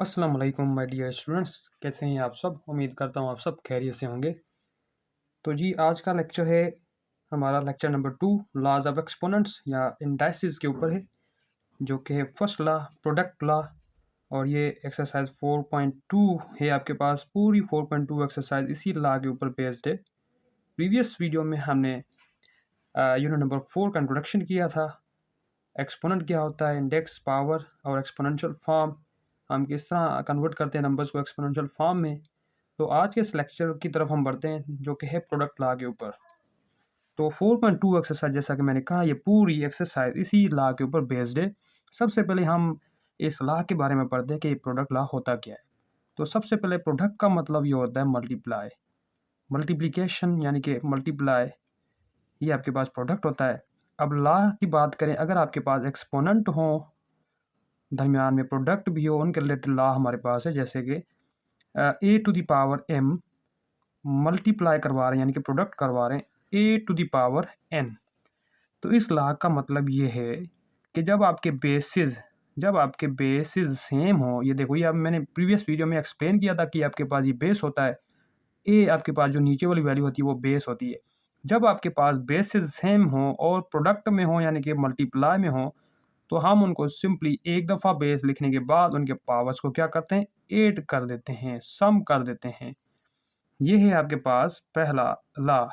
अस्सलाम वालेकुम my dear students, कैसे हैं आप सब। उम्मीद करता हूँ आप सब खैरियत से होंगे। तो जी आज का लेक्चर है हमारा lecture number 2 laws of exponents या इंडाइसिस के ऊपर है, जो कि है फर्स्ट लॉ प्रोडक्ट लॉ। और ये एक्सरसाइज 4.2 है आपके पास। पूरी 4.2 एक्सरसाइज इसी लॉ के ऊपर बेस्ड है। प्रीवियस वीडियो में हमने यूनिट नंबर 4 का इंट्रोडक्शन किया था। एक्सपोनेंट क्या होता है, इंडेक्स, पावर और एक्सपोनेंशियल फॉर्म, हम किस तरह कन्वर्ट करते हैं नंबर्स को एक्सपोनेंशियल फॉर्म में। तो आज के इस लेक्चर की तरफ हम बढ़ते हैं, जो कि है प्रोडक्ट लॉ के ऊपर। तो 4.2 एक्सरसाइज, जैसा कि मैंने कहा, ये पूरी एक्सरसाइज इसी लॉ के ऊपर बेस्ड है। सबसे पहले हम इस लॉ के बारे में पढ़ते हैं कि प्रोडक्ट लॉ होता क्या है। तो सबसे पहले प्रोडक्ट का मतलब ये होता है मल्टीप्लाई, मल्टीप्लिकेशन यानी कि मल्टीप्लाई, ये आपके पास प्रोडक्ट होता है। अब लॉ की बात करें, अगर आपके पास एक्सपोनेंट हो, दरमियान में प्रोडक्ट भी हो, उनके रिलेटेड लॉ हमारे पास है। जैसे कि A to the power M multiply करवा रहे हैं, यानी कि प्रोडक्ट करवा रहे हैं A to the power N. तो इस लॉ का मतलब ये है कि जब आपके बेसिस सेम हो, ये देखो, ये अब मैंने प्रीवियस वीडियो में एक्सप्लेन किया था कि आपके पास ये बेस होता है, ए आपके पास जो नीचे वाली वैल्यू होती है वो बेस होती है। जब आपके पास बेसिस सेम हो और प्रोडक्ट में हो, यानी कि मल्टीप्लाई में हो, तो हम उनको सिंपली एक दफ़ा बेस लिखने के बाद उनके पावर्स को क्या करते हैं, ऐड कर देते हैं, सम कर देते हैं। ये है आपके पास पहला लॉ,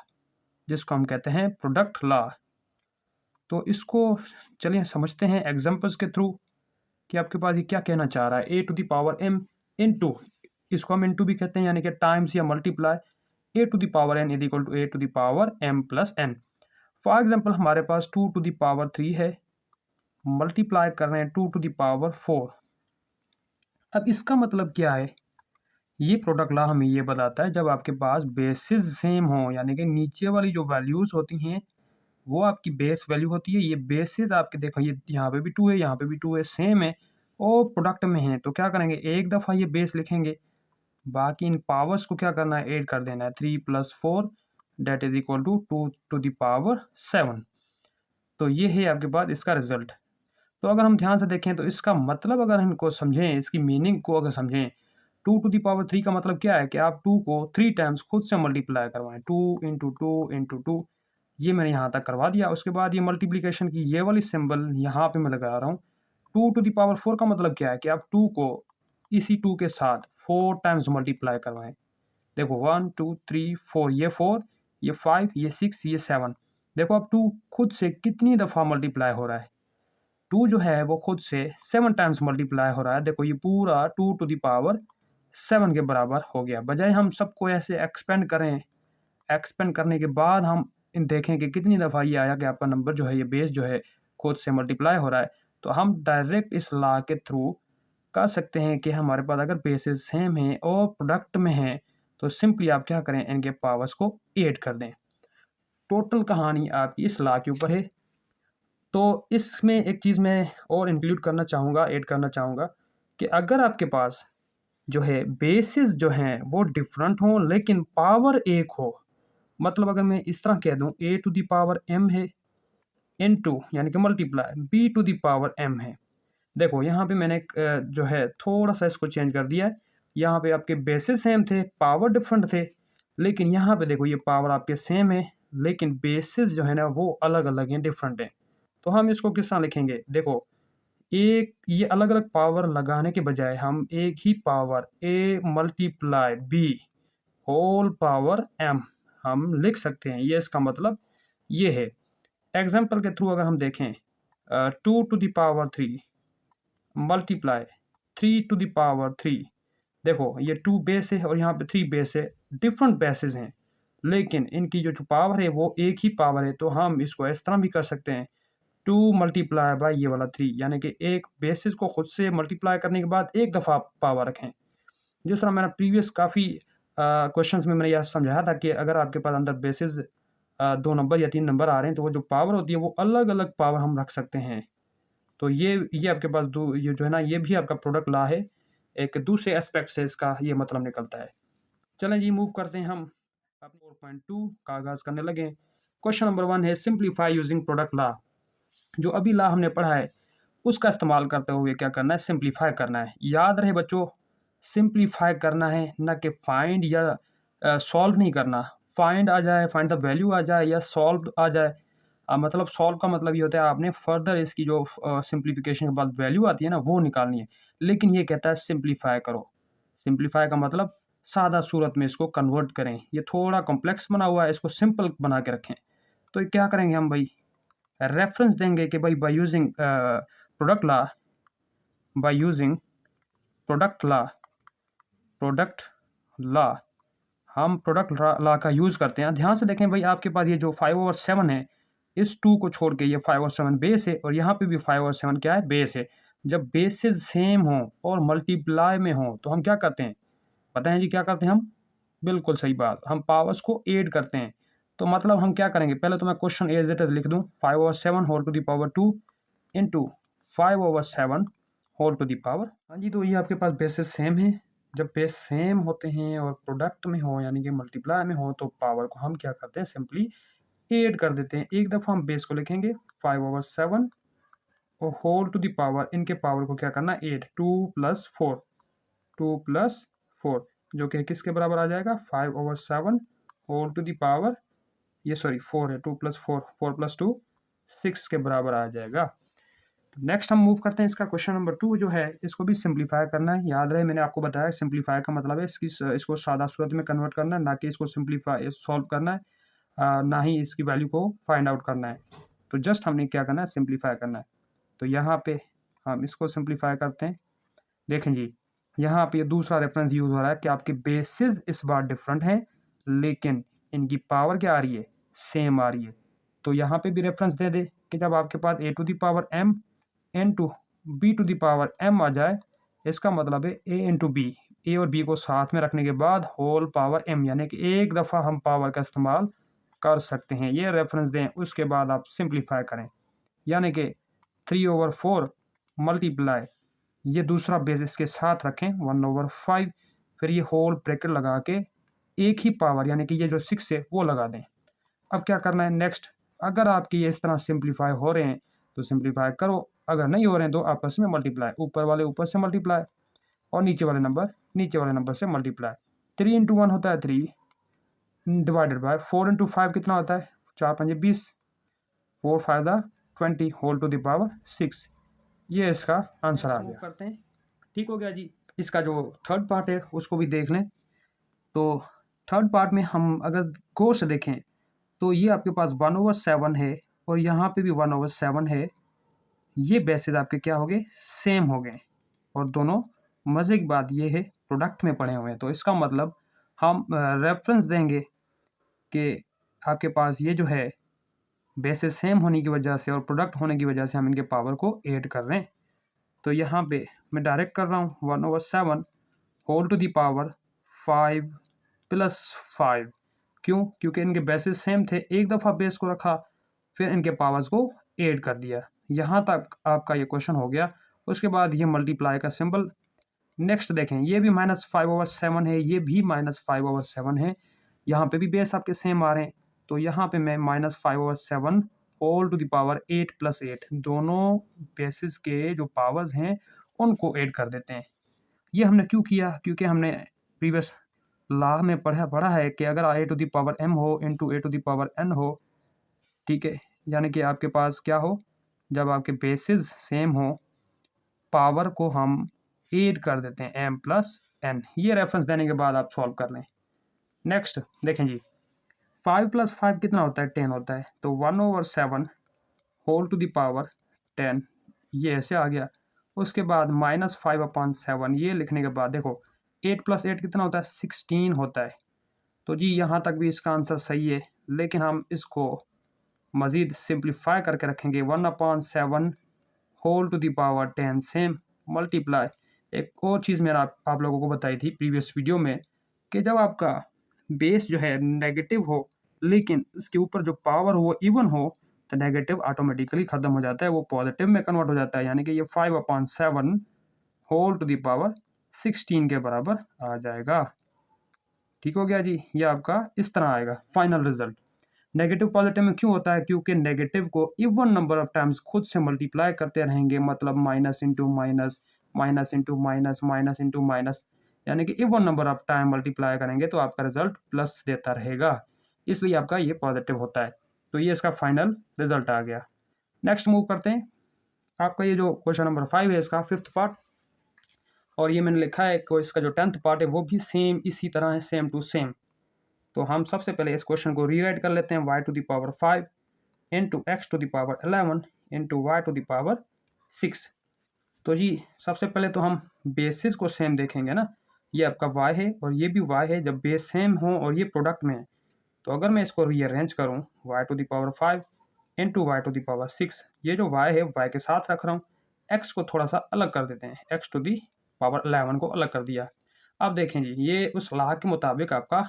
जिसको हम कहते हैं प्रोडक्ट लॉ। तो इसको चलिए समझते हैं एग्जांपल्स के थ्रू कि आपके पास ये क्या कहना चाह रहा है। A to the power M into, इसको हम इनटू भी कहते हैं, यानी कि टाइम्स या multiply A to the power N is equal to A to the power M plus N. For example हमारे पास 2 टू द पावर 3 है, मल्टीप्लाई कर रहे हैं 2 टू द पावर 4। अब इसका मतलब क्या है, ये प्रोडक्ट लॉ हमें ये बताता है, जब आपके पास बेसिस सेम हो, यानी कि नीचे वाली जो वैल्यूज़ होती हैं वो आपकी बेस वैल्यू होती है। ये बेसिस आपके देखो, ये यहाँ पे भी 2 है, यहाँ पे भी 2 है, सेम है और प्रोडक्ट में है, तो क्या करेंगे, एक दफ़ा ये बेस लिखेंगे, बाकी इन पावर्स को क्या करना है, ऐड कर देना है। 3 + 4 that is equal to 2 to the power 7। तो ये है आपके पास इसका रिजल्ट। तो अगर हम ध्यान से देखें तो इसका मतलब, अगर इनको समझें, इसकी मीनिंग को अगर समझें, 2 टू द पावर 3 का मतलब क्या है कि आप 2 को 3 टाइम्स खुद से मल्टीप्लाई करवाएं। 2 इंटू 2 इंटू 2, ये मैंने यहाँ तक करवा दिया। उसके बाद ये मल्टीप्लिकेशन की ये वाली सिंबल यहाँ पे मैं लगा रहा हूँ। 2 टू द पावर 4 का मतलब क्या है कि आप 2 को इसी 2 के साथ 4 टाइम्स मल्टीप्लाई करवाएं। देखो 1 2 3 4, ये 4, ये 5, ये 6, ये 7। देखो अब 2 खुद से कितनी दफ़ा मल्टीप्लाई हो रहा है, 2 जो है वो खुद से 7 टाइम्स मल्टीप्लाई हो रहा है। देखो ये पूरा 2 टू द पावर 7 के बराबर हो गया। बजाय हम सबको ऐसे एक्सपेंड करें, एक्सपेंड करने के बाद हम देखें कि कितनी दफ़ा ये आया कि आपका नंबर जो है, ये बेस जो है, खुद से मल्टीप्लाई हो रहा है, तो हम डायरेक्ट इस लॉ के थ्रू कर सकते हैं कि हमारे पास अगर बेसिस सेम है और प्रोडक्ट में है, तो सिंपली आप क्या करें, इनके पावर्स को ऐड कर दें। टोटल कहानी आपकी इस लॉ के ऊपर है। तो इसमें एक चीज़ मैं और इंक्लूड करना चाहूँगा, ऐड करना चाहूँगा, कि अगर आपके पास जो है बेसिस जो हैं वो डिफरेंट हों लेकिन पावर एक हो, मतलब अगर मैं इस तरह कह दूं, A to the power M है इनटू, यानी कि multiply B to the power M है। देखो यहाँ पे मैंने जो है थोड़ा सा इसको चेंज कर दिया है। यहाँ पे आपके बेसिस सेम थे, पावर डिफरेंट थे, लेकिन यहाँ पे देखो ये पावर आपके सेम है, लेकिन बेसिस जो है ना वो अलग अलग हैं, डिफरेंट हैं। तो हम इसको किस तरह लिखेंगे, देखो, एक ये अलग अलग पावर लगाने के बजाय हम एक ही power A multiply B whole power M हम लिख सकते हैं। ये इसका मतलब ये है। एग्जाम्पल के थ्रू अगर हम देखें, 2 to the power 3 multiply 3 to the power 3। देखो ये 2 बेस है और यहाँ पे 3 बेस है, डिफरेंट बेसिस हैं, लेकिन इनकी जो पावर है वो एक ही पावर है। तो हम इसको इस तरह भी कर सकते हैं, 2 मल्टीप्लाई बाय ये वाला 3, यानी कि एक बेसिस को खुद से मल्टीप्लाई करने के बाद एक दफ़ा पावर रखें। जिस तरह मैंने प्रीवियस काफ़ी क्वेश्चंस में मैंने यह समझाया था कि अगर आपके पास अंदर बेसिस 2 नंबर या 3 नंबर आ रहे हैं, तो वो जो पावर होती है वो अलग-अलग पावर हम रख सकते हैं। तो ये आपके पास ये जो है ना, ये भी आपका प्रोडक्ट लॉ है। एक दूसरे एस्पेक्ट से इसका ये मतलब निकलता है। चलें जी, मूव करते हैं हम अपने 4.2 का आगाज़ करने लगे। क्वेश्चन नंबर 1 है सिंप्लीफाई यूजिंग प्रोडक्ट लॉ। जो अभी लॉ हमने पढ़ा है उसका इस्तेमाल करते हुए क्या करना है, सिंप्लीफाई करना है। याद रहे बच्चों, सिंप्लीफाई करना है, ना कि फाइंड या सॉल्व नहीं करना। फाइंड आ जाए, फाइंड द वैल्यू आ जाए या सॉल्व आ जाए, मतलब सॉल्व का मतलब ये होता है आपने फर्दर इसकी जो सिंप्लीफिकेशन के बाद वैल्यू आती है ना वो निकालनी है। लेकिन ये कहता है सिंप्लीफाई करो। सिंप्लीफाई का मतलब सादा सूरत में इसको कन्वर्ट करें। ये थोड़ा कॉम्प्लेक्स बना हुआ है, इसको सिंपल बना के रखें। तो क्या करेंगे हम भाई, रेफरेंस देंगे कि भाई by using product law, by using product law, product law, हम प्रोडक्ट लॉ का यूज़ करते हैं। ध्यान से देखें भाई, आपके पास ये जो 5/7 है, इस 2 को छोड़ के ये 5/7 बेस है और यहाँ पे भी 5/7 क्या है, बेस है। जब बेसेस सेम हों और मल्टीप्लाई में हों तो हम क्या करते हैं, पता है जी क्या करते हैं हम? बिल्कुल सही बात, हम पावर्स को ऐड करते हैं। तो मतलब हम क्या करेंगे, पहले तो मैं क्वेश्चन एज इट इज लिख दूँ, 5/7 whole to the power 2 into 5/7 whole to the power. हाँ जी, तो ये आपके पास बेसिस सेम है। जब बेस सेम होते हैं और प्रोडक्ट में हो यानी कि मल्टीप्लाई में हो तो पावर को हम क्या करते हैं, सिंपली ऐड कर देते हैं। एक दफ़ा हम बेस को लिखेंगे 5/7 और होल टू द पावर, इनके पावर को क्या करना, 8, 2 + 4, 2 + 4 जो कि किसके बराबर आ जाएगा, 5/7 होल टू द पावर, ये सॉरी 4 है, 2 + 4, 4 + 2 6 के बराबर आ जाएगा। नेक्स्ट हम मूव करते हैं, इसका क्वेश्चन नंबर 2 जो है इसको भी सिंप्लीफाई करना है। याद रहे मैंने आपको बताया सिंप्लीफाई का मतलब है इसको सादा सूरत में कन्वर्ट करना है, ना कि इसको सिंप्लीफाई सॉल्व करना है, ना ही इसकी वैल्यू को फाइंड आउट करना है। तो जस्ट हमने क्या करना है, सिंप्लीफाई करना है। तो यहाँ पे हम इसको सिंप्लीफाई करते हैं। देखें जी, यहाँ पे ये दूसरा रेफरेंस यूज़ हो रहा है कि आपके बेसिस इस बार डिफरेंट हैं लेकिन इनकी पावर क्या आ रही है, सेम आ रही है। तो यहाँ पे भी रेफरेंस दे दे कि जब आपके पास a⁴m into b⁴m आ जाए, इसका मतलब है a इंटू बी, ए और बी को साथ में रखने के बाद होल पावर m, यानी कि एक दफ़ा हम पावर का इस्तेमाल कर सकते हैं। ये रेफरेंस दें, उसके बाद आप सिंप्लीफाई करें, यानी कि 3/4 मल्टीप्लाई, ये दूसरा बेस इसके साथ रखें 1/5, फिर ये होल ब्रैकेट लगा के एक ही पावर यानी कि ये जो 6 है वो लगा दें। अब क्या करना है नेक्स्ट, अगर आपके ये इस तरह सिंप्लीफाई हो रहे हैं तो सिंप्लीफाई करो, अगर नहीं हो रहे हैं तो आपस में मल्टीप्लाई, ऊपर वाले ऊपर से मल्टीप्लाई और नीचे वाले नंबर से मल्टीप्लाई। 3 × 1 होता है 3 डिवाइडेड बाय 4 × 5 कितना होता है, 4 × 5 = 20, 4 × 5 = 20 होल टू द पावर 6। ये इसका आंसर आ गया। करते हैं, ठीक हो गया जी। इसका जो थर्ड पार्ट है उसको भी देख लें। तो थर्ड पार्ट में हम अगर गौर से देखें तो ये आपके पास 1/7 है और यहाँ पे भी 1/7 है। ये बेसिस आपके क्या हो गए, सेम हो गए और दोनों, मज़े की बात ये है, प्रोडक्ट में पड़े हुए हैं। तो इसका मतलब हम रेफरेंस देंगे कि आपके पास ये जो है बेसिस सेम होने की वजह से और प्रोडक्ट होने की वजह से हम इनके पावर को ऐड कर रहे हैं। तो यहाँ पे मैं डायरेक्ट कर रहा हूँ 1/7 होल टू द पावर 5 + 5। क्यों? क्योंकि इनके बेसिस सेम थे, एक दफ़ा बेस को रखा फिर इनके पावर्स को ऐड कर दिया। यहाँ तक आपका ये क्वेश्चन हो गया। उसके बाद ये मल्टीप्लाई का सिंबल। नेक्स्ट देखें, ये भी -5/7 है, ये भी -5/7 है। यहाँ पे भी बेस आपके सेम आ रहे हैं, तो यहाँ पे मैं -5/7 होल टू द पावर 8 + 8 दोनों बेसिस के जो पावर्स हैं उनको ऐड कर देते हैं। ये हमने क्यों किया? क्योंकि हमने प्रीवियस लॉ में पढ़ा है कि अगर a⁴m हो इंटू a⁴n हो, ठीक है, यानी कि आपके पास क्या हो, जब आपके बेसिस सेम हो पावर को हम ऐड कर देते हैं m + n। ये रेफरेंस देने के बाद आप सॉल्व कर लें। नेक्स्ट देखें जी, 5 + 5 कितना होता है, 10 होता है। तो 1/7 होल टू द पावर 10, ये ऐसे आ गया। उसके बाद -5/7 ये लिखने के बाद देखो 8 + 8 कितना होता है, 16 होता है। तो जी यहाँ तक भी इसका आंसर सही है, लेकिन हम इसको मज़ीद सिंप्लीफाई करके रखेंगे 1/7 whole to the power 10 same multiply. एक और चीज़ मैंने आप लोगों को बताई थी प्रीवियस वीडियो में कि जब आपका बेस जो है नेगेटिव हो लेकिन उसके ऊपर जो पावर हो वो इवन हो तो नेगेटिव ऑटोमेटिकली ख़त्म हो जाता है, वो पॉजिटिव में कन्वर्ट हो जाता है। यानी कि ये 5/7 होल टू द पावर 16 के बराबर आ जाएगा। ठीक हो गया जी, ये आपका इस तरह आएगा फाइनल रिजल्ट। नेगेटिव पॉजिटिव में क्यों होता है? क्योंकि नेगेटिव को इवन नंबर ऑफ टाइम्स खुद से मल्टीप्लाई करते रहेंगे, मतलब minus into minus, minus into minus, minus into minus, यानी कि even number of time multiply करेंगे तो आपका रिजल्ट प्लस देता रहेगा, इसलिए आपका ये पॉजिटिव होता है। तो ये इसका फाइनल रिजल्ट आ गया। नेक्स्ट मूव करते हैं। आपका ये जो क्वेश्चन नंबर 5 है इसका 5th पार्ट, और ये मैंने लिखा है कि इसका जो 10th पार्ट है वो भी सेम इसी तरह है, सेम टू सेम। तो हम सबसे पहले इस क्वेश्चन को रीराइट कर लेते हैं। y to the power 5 into x to the power 11 into y to the power 6। तो जी सबसे पहले तो हम बेसिस को सेम देखेंगे ना, ये आपका y है और ये भी y है। जब बेस सेम हो और ये प्रोडक्ट में है तो अगर मैं इसको रीअरेंज करूँ y to the power 5 into y to the power 6, ये जो y है y के साथ रख रहा हूँ, x को थोड़ा सा अलग कर देते हैं, x टू द पावर 11 को अलग कर दिया। अब देखें जी ये उस लॉ के मुताबिक आपका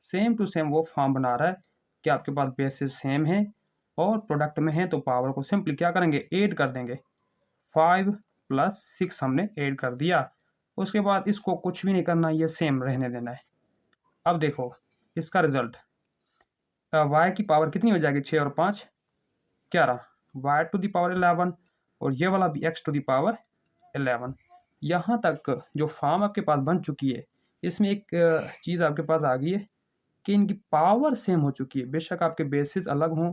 सेम टू सेम वो फॉर्म बना रहा है कि आपके पास बेसिस सेम है और प्रोडक्ट में है, तो पावर को सिंपली क्या करेंगे, ऐड कर देंगे। 5 प्लस 6 हमने ऐड कर दिया, उसके बाद इसको कुछ भी नहीं करना, ये सेम रहने देना है। अब देखो इसका रिजल्ट, y की पावर कितनी हो जाएगी, 6 और 5 11, y टू द पावर 11 और ये वाला भी x टू द पावर 11। यहाँ तक जो फॉर्म आपके पास बन चुकी है, इसमें एक चीज़ आपके पास आ गई है कि इनकी पावर सेम हो चुकी है। बेशक आपके बेसिस अलग हों,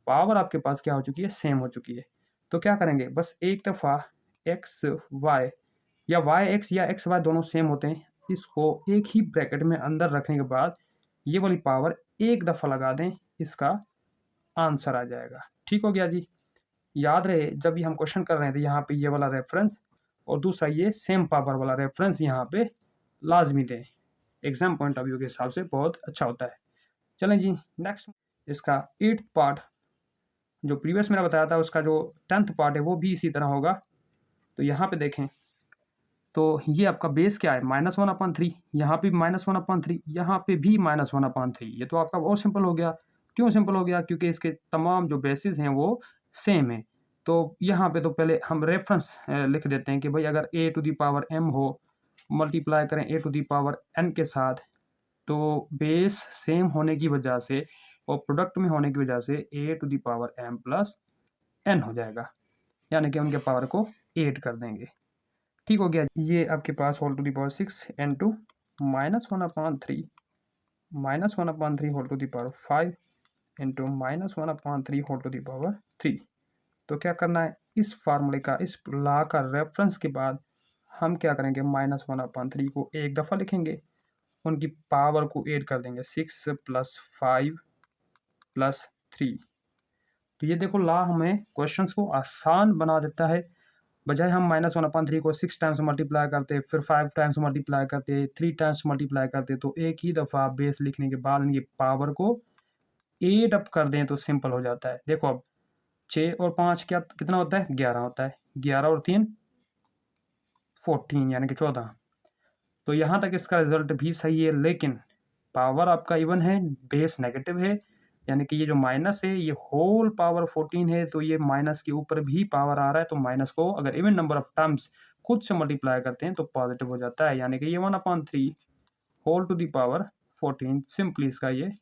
पावर आपके पास क्या हो चुकी है, सेम हो चुकी है। तो क्या करेंगे, बस एक दफ़ा एक्स वाई या वाई एक्स या एक्स वाई दोनों सेम होते हैं, इसको एक ही ब्रैकेट में अंदर रखने के बाद ये वाली पावर एक दफ़ा लगा दें, इसका आंसर आ जाएगा। ठीक हो गया जी। याद रहे जब भी हम क्वेश्चन कर रहे थे यहाँ पे ये वाला रेफरेंस और दूसरा ये सेम पावर वाला रेफरेंस यहाँ पे लाजमी दें, एग्जाम पॉइंट ऑफ व्यू के हिसाब से बहुत अच्छा होता है। चलें जी नेक्स्ट, इसका 8th पार्ट जो प्रीवियस मैंने बताया था उसका जो 10th पार्ट है वो भी इसी तरह होगा। तो यहाँ पे देखें तो ये आपका बेस क्या है, -1/3, यहाँ पे -1/3, यहाँ पे भी -1/3। ये तो आपका बहुत सिंपल हो गया। क्यों सिंपल हो गया, क्योंकि इसके तमाम जो बेसिस हैं वो सेम है। तो यहाँ पे तो पहले हम रेफरेंस लिख देते हैं कि भाई अगर a to the power m हो, मल्टीप्लाई करें a to the power n के साथ, तो बेस सेम होने की वजह से और प्रोडक्ट में होने की वजह से a to the power m plus n हो जाएगा, यानी कि उनके पावर को 8 कर देंगे। ठीक हो गया। ये आपके पास whole to the power 6 into -1/3 whole to the power 5 into -1/3 whole to the power 3। तो क्या करना है, इस फार्मूले का, इस लॉ का रेफरेंस के बाद हम क्या करेंगे, -1/3 को एक दफ़ा लिखेंगे, उनकी पावर को ऐड कर देंगे, 6 + 5 + 3। तो ये देखो लॉ हमें क्वेश्चंस को आसान बना देता है। बजाय हम -1/3 को 6 टाइम्स मल्टीप्लाई करते, फिर 5 टाइम्स मल्टीप्लाई करते, 3 टाइम्स मल्टीप्लाई करते, तो एक ही दफ़ा बेस लिखने के बाद इनकी पावर को ऐड अप कर दें तो सिंपल हो जाता है। देखो अब 6 और 5 क्या कितना होता है, 11 होता है, 11 और 3 14 यानी कि 14। तो यहाँ तक इसका रिजल्ट भी सही है, लेकिन पावर आपका इवन है, बेस नेगेटिव है, यानी कि ये जो माइनस है ये होल पावर 14 है, तो ये माइनस के ऊपर भी पावर आ रहा है, तो माइनस को अगर इवन नंबर ऑफ टर्म्स खुद से मल्टीप्लाई करते हैं तो पॉजिटिव हो जाता है, यानी कि ये 1/3 whole to the power 14, simply इसका ये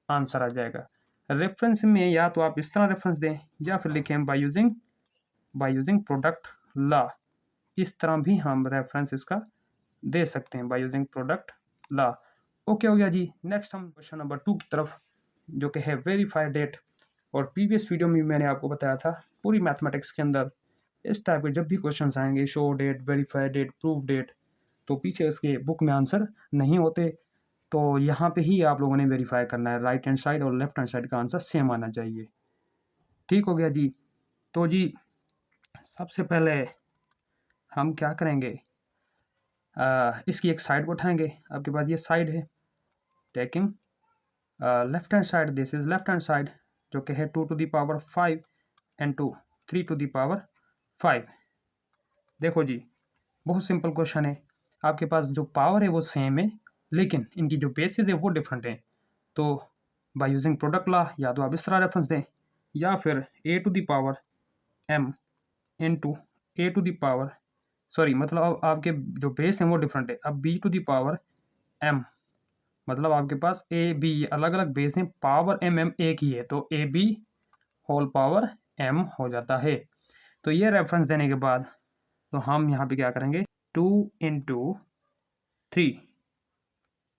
आंसर आ जाएगा। रेफरेंस में या तो आप इस तरह रेफरेंस दें या फिर लिखें बाय यूजिंग प्रोडक्ट लॉ, इस तरह भी हम रेफरेंस इसका दे सकते हैं, by using product law. Okay हो गया जी। नेक्स्ट हम क्वेश्चन नंबर 2 की तरफ, जो कि है वेरीफाई डेट। और प्रीवियस वीडियो में मैंने आपको बताया था पूरी मैथमेटिक्स के अंदर इस टाइप के जब भी क्वेश्चन आएंगे, show that, verify that, proof that, तो पीछे इसके बुक में आंसर नहीं होते, तो यहाँ पे ही आप लोगों ने वेरीफाई करना है, राइट हैंड साइड और लेफ्ट हैंड साइड का आंसर सेम आना चाहिए। ठीक हो गया जी। तो जी सबसे पहले हम क्या करेंगे, इसकी एक साइड को उठाएंगे। आपके पास ये साइड है, taking left hand side, this is left hand side, जो कि है 2 to the power 5 into 3 to the power 5। देखो जी बहुत सिंपल क्वेश्चन है, आपके पास जो पावर है वो सेम है, लेकिन इनकी जो बेसिस है वो डिफरेंट है। तो बाय यूजिंग प्रोडक्ट लॉ या तो आप इस तरह रेफरेंस दें, या फिर a to the power m into a to the power, sorry मतलब अब आपके जो बेस हैं वो डिफरेंट है, अब b to the power m, मतलब आपके पास a b अलग अलग बेस हैं, पावर m एक ही है, तो a b whole power m हो जाता है। तो ये रेफरेंस देने के बाद तो हम यहाँ पे क्या करेंगे, 2 इंटू 3,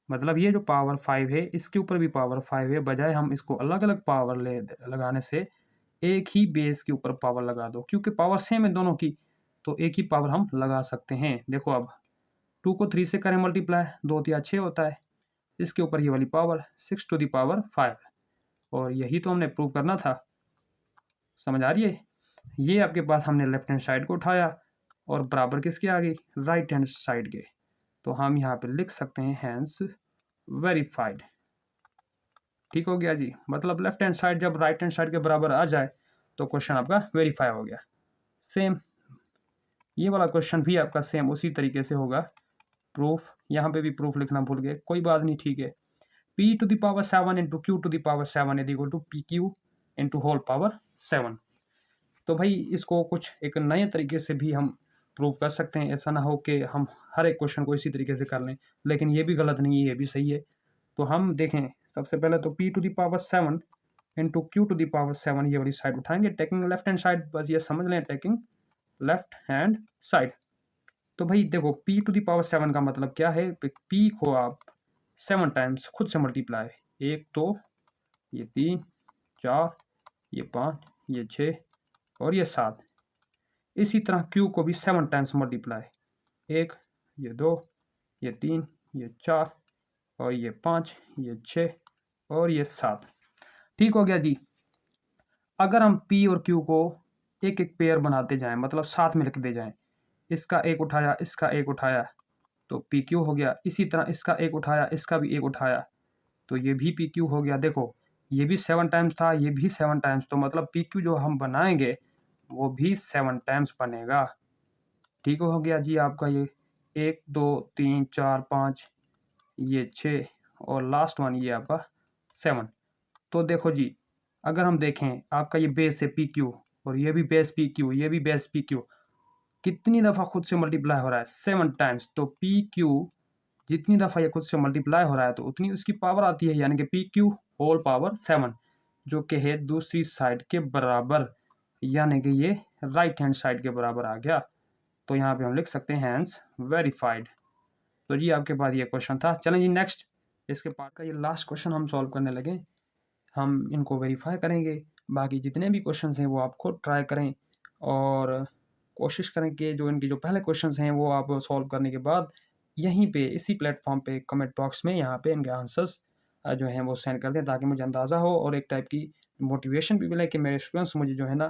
मतलब ये जो पावर 5 है इसके ऊपर भी पावर 5 है, बजाय हम इसको अलग अलग पावर लगाने से एक ही बेस के ऊपर पावर लगा दो, क्योंकि पावर सेम है दोनों की, तो एक ही पावर हम लगा सकते हैं। देखो अब 2 को 3 से करें मल्टीप्लाई, 2 या 6 होता है, इसके ऊपर ये वाली पावर 6 टू द पावर 5, और यही तो हमने प्रूव करना था। समझ आ रही है? ये आपके पास हमने लेफ्ट हैंड साइड को उठाया और बराबर किसके आ गई, राइट हैंड साइड के, तो हम यहाँ पे लिख सकते हैं हैंस वेरीफाइड। ठीक हो गया जी, मतलब लेफ्ट हैंड साइड जब राइट हैंड साइड के बराबर आ जाए तो क्वेश्चन आपका वेरीफाई हो गया। सेम ये वाला क्वेश्चन भी आपका सेम उसी तरीके से होगा। प्रूफ, यहाँ पे भी प्रूफ लिखना भूल गए, कोई बात नहीं, ठीक है। p to the power 7 into q to the power 7 is equal to p q into whole power 7। तो भाई इसको कुछ एक नए तरीके से भी हम प्रूव कर सकते हैं, ऐसा ना हो कि हम हर एक क्वेश्चन को इसी तरीके से कर लें, लेकिन ये भी गलत नहीं है, ये भी सही है। तो हम देखें, सबसे पहले तो p to the power 7 into q to the power 7 ये वाली साइड उठाएंगे, टेकिंग लेफ्ट हैंड साइड, बस ये समझ लें, टेकिंग लेफ्ट हैंड साइड। तो भाई देखो p टू द पावर 7 का मतलब क्या है, p को आप 7 टाइम्स खुद से मल्टीप्लाई, 1 2 ये 3 4 ये 5 ये 6 और ये 7। इसी तरह q को भी 7 टाइम्स मल्टीप्लाई, 1 ये 2 ये 3 ये 4 और ये 5 ये 6 और ये 7। ठीक हो गया जी। अगर हम p और q को एक एक पेयर बनाते जाएं, मतलब साथ में लिखते जाएं, इसका एक उठाया इसका एक उठाया तो पी क्यू हो गया, इसी तरह इसका एक उठाया इसका भी एक उठाया तो ये भी पी क्यू हो गया। देखो ये भी 7 टाइम्स था, ये भी 7 टाइम्स, तो मतलब पी क्यू जो हम बनाएंगे वो भी 7 टाइम्स बनेगा। ठीक हो गया जी आपका ये 1 2 3 4 5 ये 6 और लास्ट वन ये आपका 7। तो देखो जी, अगर हम देखें आपका ये बेस है पी क्यू और ये भी बेस पी क्यू, ये भी बेस पी क्यू, कितनी दफ़ा खुद से मल्टीप्लाई हो रहा है, 7 टाइम्स। तो पी क्यू जितनी दफ़ा ये खुद से मल्टीप्लाई हो रहा है तो उतनी उसकी पावर आती है, यानी कि पी क्यू होल पावर 7, जो कि है दूसरी साइड के बराबर, यानी कि ये राइट हैंड साइड के बराबर आ गया। तो यहाँ पे हम लिख सकते हैं हैंस वेरीफाइड। तो जी आपके पास ये क्वेश्चन था। चलें जी नेक्स्ट, इसके बाद का ये लास्ट क्वेश्चन हम सॉल्व करने लगे, हम इनको वेरीफाई करेंगे। बाकी जितने भी क्वेश्चन हैं वो आप खुद ट्राई करें और कोशिश करें कि जो इनके जो पहले क्वेश्चंस हैं वो आप सॉल्व करने के बाद यहीं पे इसी प्लेटफॉर्म पे कमेंट बॉक्स में यहाँ पे इनके आंसर्स जो हैं वो सेंड कर दें, ताकि मुझे अंदाज़ा हो और एक टाइप की मोटिवेशन भी मिले कि मेरे स्टूडेंट्स मुझे जो है ना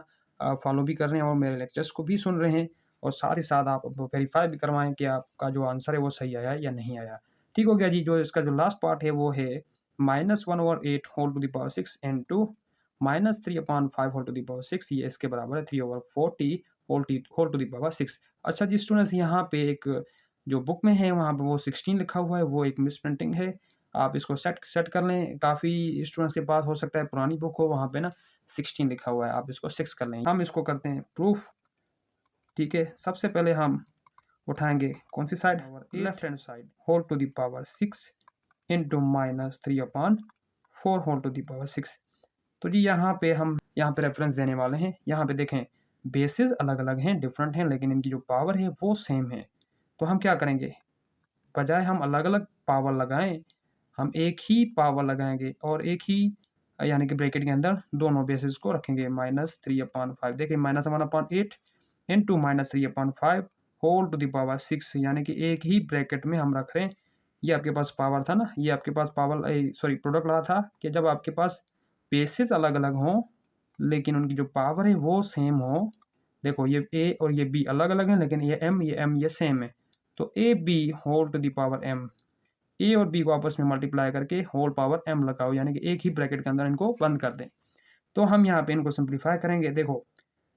फॉलो भी कर रहे हैं और मेरे लेक्चर्स को भी सुन रहे हैं, और साथ ही साथ आप वेरीफाई भी करवाएं कि आपका जो आंसर है वो सही आया या नहीं आया। ठीक हो गया जी। जो इसका जो लास्ट पार्ट है वो है -1/8 whole to the power 6 into -3/5 whole to the power 6, ये इसके बराबर है 3/40 होल टू द पावर 6। अच्छा जी स्टूडेंट्स, यहाँ पे एक जो बुक में है वहाँ पे वो 16 लिखा हुआ है, वो एक मिस प्रिंटिंग है, आप इसको सेट कर लें। काफ़ी स्टूडेंट्स के पास हो सकता है पुरानी बुक हो, वहाँ पे ना 16 लिखा हुआ है, आप इसको 6 कर लें। हम इसको करते हैं प्रूफ। ठीक है, सबसे पहले हम उठाएंगे कौन सी side, left hand side, whole to the power 6 into -3/4 whole to the power 6। तो जी यहाँ पे हम रेफरेंस देने वाले हैं। यहाँ पे देखें बेसिस अलग अलग हैं, डिफरेंट हैं, लेकिन इनकी जो पावर है वो सेम है। तो हम क्या करेंगे, बजाय हम अलग अलग पावर लगाएं, हम एक ही पावर लगाएंगे और एक ही यानी कि ब्रैकेट के अंदर दोनों बेसिस को रखेंगे। -3/5 देखिए, -1/8 into -3/5 whole to the power 6, यानी कि एक ही ब्रैकेट में हम रख रहे हैं। ये आपके पास पावर था ना, ये आपके पास पावर प्रोडक्ट रहा था कि जब आपके पास बेसिस अलग अलग हों लेकिन उनकी जो पावर है वो सेम हो। देखो ये ए और ये बी अलग अलग हैं, लेकिन ये एम ये सेम है, तो A B whole to the power M, A और बी को आपस में मल्टीप्लाई करके होल पावर एम लगाओ, यानी कि एक ही ब्रैकेट के अंदर इनको बंद कर दें। तो हम यहाँ पे इनको सिंप्लीफाई करेंगे। देखो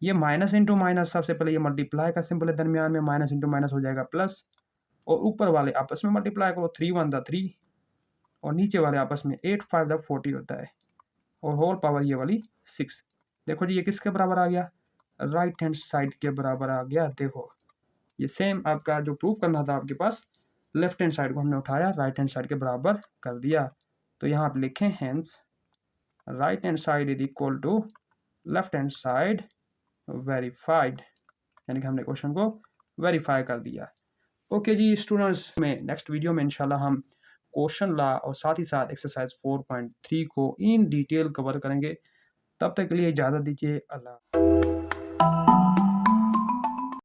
ये माइनस इंटू माइनस, सबसे पहले ये मल्टीप्लाई का सिंबल है दरमियान में, माइनस इंटू माइनस हो जाएगा प्लस, और ऊपर वाले आपस में मल्टीप्लाई करो, 3 1 3, और नीचे वाले आपस में 8 5 40 होता है, और होल पावर ये वाली 6। देखो जी ये किसके बराबर आ गया, राइट हैंड साइड के बराबर आ गया। देखो ये सेम आपका जो प्रूफ करना था आपके पास, लेफ्ट हैंड साइड को हमने उठाया राइट हैंड साइड के बराबर कर दिया। तो यहाँ पे लिखें hence right hand side is equal to left hand side verified, यानी कि हमने क्वेश्चन को वेरीफाई कर दिया। ओके जी स्टूडेंट्स, में नेक्स्ट वीडियो में इंशाल्लाह हम क्वेश्चन ला और साथ ही साथ एक्सरसाइज 4.3 को इन डिटेल कवर करेंगे। तब तक के लिए इजाज़त दीजिए। अल्लाह।